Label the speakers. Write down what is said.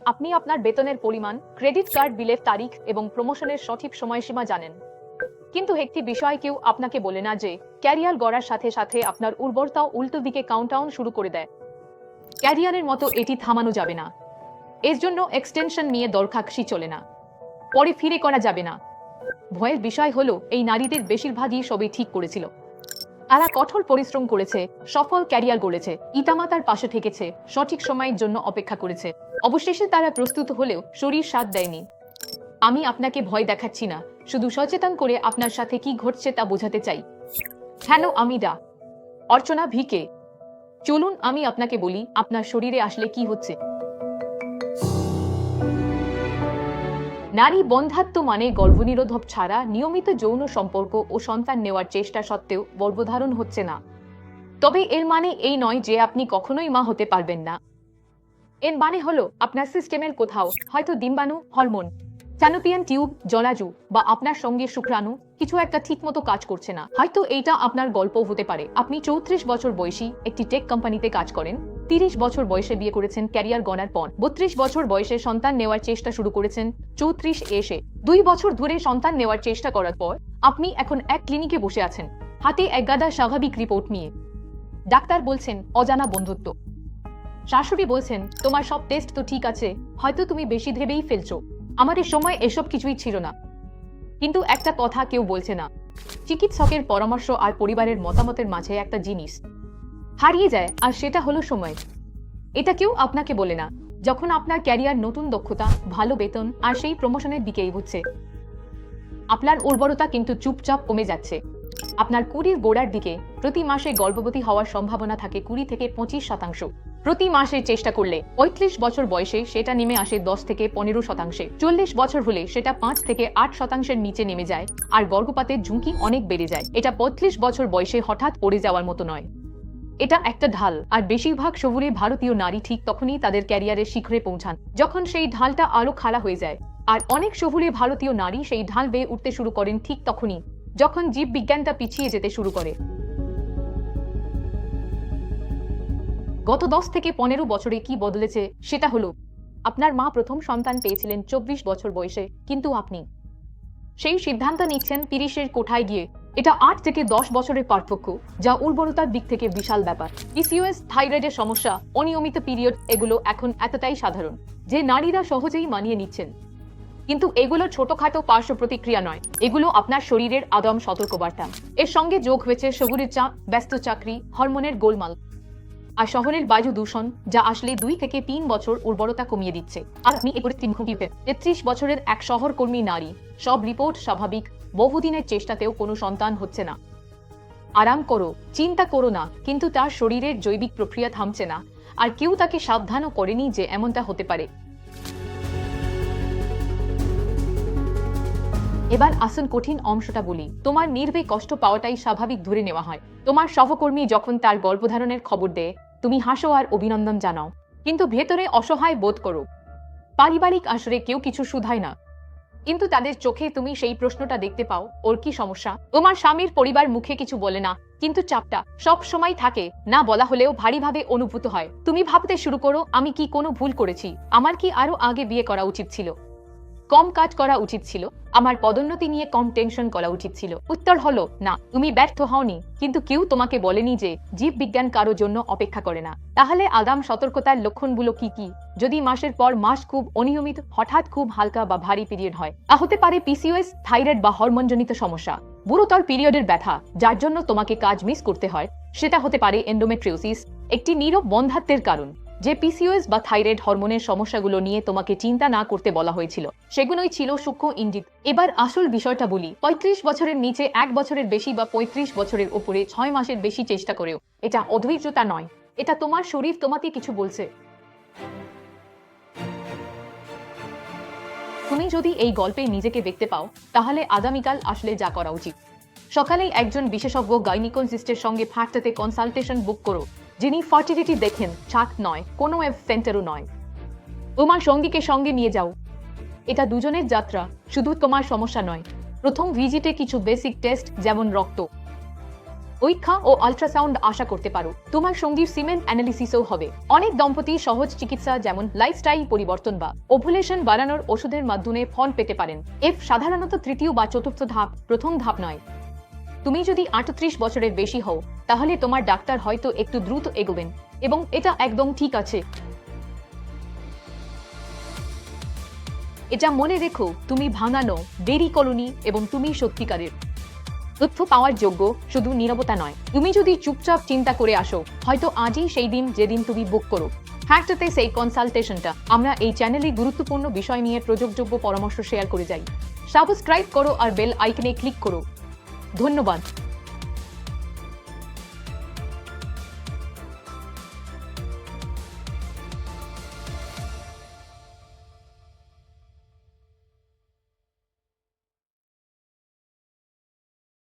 Speaker 1: আপনি আপনার বেতনের পরিমাণ, ক্রেডিট কার্ড বিলের তারিখ এবং প্রমোশনের সঠিক সময়সীমা জানেন। কিন্তু একটি বিষয় কেউ আপনাকে বলে না যে ক্যারিয়ার গড়ার সাথে সাথে আপনার উর্বরতাও উল্টো দিকে কাউন্টডাউন শুরু করে দেয়। ক্যারিয়ারের মতো এটি থামানো যাবে না। এর জন্য এক্সটেনশন নিয়ে দরখাস্তি চলে না, পরে ফিরে করা যাবে না। ভয়ের বিষয় হলো এই নারীদের বেশিরভাগই সবই ঠিক করেছিল। তারা কঠোর পরিশ্রম করেছে, সফল ক্যারিয়ার গড়েছে, পিতামাতার পাশে থেকেছে, সঠিক সময়ের জন্য অপেক্ষা করেছে। অবশেষে তারা প্রস্তুত হলেও শরীর সাথ দেয়নি। আমি আপনাকে ভয় দেখাচ্ছি না, শুধু সচেতন করে আপনার সাথে কি ঘটছে তা বোঝাতে চাই। কেন আমি অর্চনা ভিকে। চলুন আমি আপনাকে বলি আপনার শরীরে আসলে কি হচ্ছে। নারী বন্ধাত্ব মানে গর্ভনিরোধক ছাড়া নিয়মিত যৌন সম্পর্ক ও সন্তান নেওয়ার চেষ্টা সত্ত্বেও গর্ভধারণ হচ্ছে না। তবে এর মানে এই নয় যে আপনি কখনোই মা হতে পারবেন না। এর মানে হলো আপনার সিস্টেমের কোথাও হয়তো ডিম্বাণু, হরমোন, স্যানোপিয়ান টিউব, জলাজু বা আপনার সঙ্গে শুক্রাণু কিছু একটা ঠিকমতো কাজ করছে না। হয়তো এইটা আপনার গল্প হতে পারে। আপনি 34 বছর বয়সী একটি টেক কোম্পানিতে কাজ করেন, 30 বছর বয়সে বিয়ে করেছেন ক্যারিয়ার গড়ার পর, 32 বছর বয়সে সন্তান নেওয়ার চেষ্টা শুরু করেছেন 34 এসে, 2 বছর ধরে সন্তান নেওয়ার চেষ্টা করার পর আপনি এখন এক ক্লিনিকে বসে আছেন, হাতে এক গাদা স্বাভাবিক রিপোর্ট নিয়ে। ডাক্তার বলছেন অজানা বন্ধুত্ব, শাশুড়ি বলছেন তোমার সব টেস্ট তো ঠিক আছে, হয়তো তুমি বেশি ভেবেই ফেলছো। আমাদের সময় এসব কিছুই ছিল না। কিন্তু একটা কথা কেউ বলছে না, চিকিৎসকের পরামর্শ আর পরিবারের মতামতের মাঝে একটা জিনিস হারিয়ে যায়, আর সেটা হলো সময়। এটা কেউ আপনাকে বলে না যখন আপনার ক্যারিয়ার, নতুন দক্ষতা, ভালো বেতন আর সেই প্রমোশনের দিকে এগোচ্ছে। আপনার উর্বরতা কিন্তু চুপচাপ কমে যাচ্ছে। আপনার 20 গোড়ার দিকে প্রতি মাসে গর্ভবতী হওয়ার সম্ভাবনা থাকে 20 থেকে 25%। প্রতি মাসে চেষ্টা করলে 35 বছর বয়সে সেটা নেমে আসে 10 থেকে 15%। 40 বছর হলে সেটা 5 থেকে 8%-এর নিচে নেমে যায়, আর গর্ভপাতের ঝুঁকি অনেক বেড়ে যায়। এটা 35 বছর বয়সে হঠাৎ পড়ে যাওয়ার মতো নয়, এটা একটা ঢাল। আর বেশিরভাগ শহুরে ভারতীয় নারী ঠিক তখনই তাদের ক্যারিয়ারের শিখরে পৌঁছান যখন সেই ঢালটা আরো খাড়া হয়ে যায়। আর অনেক শহুরে ভারতীয় নারী সেই ঢাল বেয়ে উঠতে শুরু করেন ঠিক তখনই যখন জীববিজ্ঞানটা পিছিয়ে যেতে শুরু করে। গত 10 থেকে 15 বছরে কি বদলেছে সেটা হলো, আপনার মা প্রথম সন্তান পেয়েছিলেন 24 বছর বয়সে, কিন্তু আপনি সেই সিদ্ধান্ত নিচ্ছেন 30-এর কোঠায় গিয়ে। এটা 8 থেকে 10 বছরের পার্থক্য, যা উর্বরতার দিক থেকে বিশাল ব্যাপার। পিসিওএস, থাইরয়েডের সমস্যা, অনিয়মিত পিরিয়ড, এগুলো এখন এতটাই সাধারণ যে নারীরা সহজেই মানিয়ে নিচ্ছেন। কিন্তু এগুলো ছোটখাটো পার্শ্ব প্রতিক্রিয়া নয়, এগুলো আপনার শরীরের আদম সতর্কবার্তা। এর সঙ্গে যোগ হয়েছে শহুরের চাপ, ব্যস্ত চাকরি, হরমোনের গোলমাল আর শহরের বায়ু দূষণ, যা আসলে 2 থেকে 3 বছর উর্বরতা কমিয়ে দিচ্ছে। আর আপনি এ পরিস্থিতির মুখোমুখি। 33 বছরের এক শহরকর্মী নারী, সব রিপোর্ট স্বাভাবিক, বহুদিনের চেষ্টাতেও কোনো সন্তান হচ্ছে না। আরাম করো, চিন্তা করো না, কিন্তু তার শরীরের জৈবিক প্রক্রিয়া থামছে না, আর কেউ তাকে সাবধানও করেনি যে এমনটা হতে পারে। এবার আসুন কঠিন অংশটা বলি। তোমার নির্ভয়ে কষ্ট পাওয়াটাই স্বাভাবিক ধরে নেওয়া হয়। তোমার সহকর্মী যখন তার গর্ভধারণের খবর দেয়, তুমি হাসো আর অভিনন্দন জানাও, কিন্তু ভেতরে অসহায় বোধ করো। পারিবারিক আসরে কেউ কিছু শুধায় না, কিন্তু তাদের চোখে তুমি সেই প্রশ্নটা দেখতে পাও, ওর কি সমস্যা? তোমার স্বামীর পরিবার মুখে কিছু বলে না, কিন্তু চাপটা সব সময় থাকে, না বলা হলেও ভারীভাবে অনুভূত হয়। তুমি ভাবতে শুরু করো, আমি কি কোনো ভুল করেছি? আমার কি আরো আগে বিয়ে করা উচিত ছিল? কম কাজ করা উচিত ছিল? আমার পদোন্নতি নিয়ে কম টেনশন করা উচিত ছিল? উত্তর হলো না, তুমি ব্যর্থ হওনি, কিন্তু কেউ তোমাকে বলেনি যে জীববিজ্ঞান কারোর জন্য অপেক্ষা করে না। তাহলে আগাম সতর্কতার লক্ষণগুলো কি কি? যদি মাসের পর মাস খুব অনিয়মিত, হঠাৎ খুব হালকা বা ভারী পিরিয়ড হয়, তা হতে পারে পিসিওএস, থাইরয়েড বা হরমোনজনিত সমস্যা। গুরুতর পিরিয়ডের ব্যথা যার জন্য তোমাকে কাজ মিস করতে হয়, সেটা হতে পারে এন্ডোমেট্রিওসিস, একটি নীরব বন্ধাত্বের কারণ। যে পিসিওএস বা থাইরয়েড হরমোনের সমস্যাগুলো নিয়ে তোমাকে চিন্তা না করতে বলা হয়েছিল, সেগুলোই ছিল সূক্ষ্ম ইঙ্গিত। এবার আসল বিষয়টা বলি। 35 বছরের নিচে 1 বছরের বেশি বা 35 বছরের উপরে 6 মাসের বেশি চেষ্টা করেও এটা অধৈর্যতা নয়, এটা তোমার শরীর তোমাকে কিছু বলছে। তুমি যদি এই গল্পে নিজেকে দেখতে পাও, তাহলে আগামীকাল আসলে যা করা উচিত, সকালেই একজন বিশেষজ্ঞ গাইনিকোলজিস্টের সঙ্গে ফার্স্টে কনসালটেশন বুক করো, যিনি ফার্টিলিটি দেখেন, ছাক নয়, কোনো ওয়েব সেন্টারও নয়। তোমার সঙ্গীকে সঙ্গে নিয়ে যাও। এটা দুজনের যাত্রা, শুধু তোমার সমস্যা নয়। প্রথম ভিজিটে কিছু বেসিক টেস্ট, যেমন রক্ত, পরীক্ষা ও আল্ট্রাসাউন্ড আশা করতে পারো। তোমার সঙ্গীর সিমেন্ট অ্যানালিসিসও হবে। অনেক দম্পতি সহজ চিকিৎসা যেমন লাইফস্টাইল পরিবর্তন বা ওভুলেশন বাড়ানোর ওষুধের মাধ্যমে ফল পেতে পারেন। সাধারণত তৃতীয় বা চতুর্থ ধাপ, প্রথম ধাপ নয়। তুমি যদি 38 বছরের বেশি হও তাহলে তোমার ডাক্তার হয়তো একটু দ্রুত এগোবেন এবং এটা একদম ঠিক আছে। এটা মনে রেখো, তুমি ভাঙানো, দেরি করনি এবং তুমি সত্যিকারের। তথ্য পাওয়ার যোগ্য, শুধু নীরবতা নয়। তুমি যদি চুপচাপ চিন্তা করে আসো, হয়তো আজই সেই দিন যেদিন তুমি বুক করো ফ্যাক্টতে সেই কনসালটেশনটা। আমরা এই চ্যানেলে গুরুত্বপূর্ণ বিষয় নিয়ে প্রযোগযোগ্য পরামর্শ শেয়ার করে যাই। সাবস্ক্রাইব করো আর বেল আইকনে ক্লিক করো। ধন্যবাদ।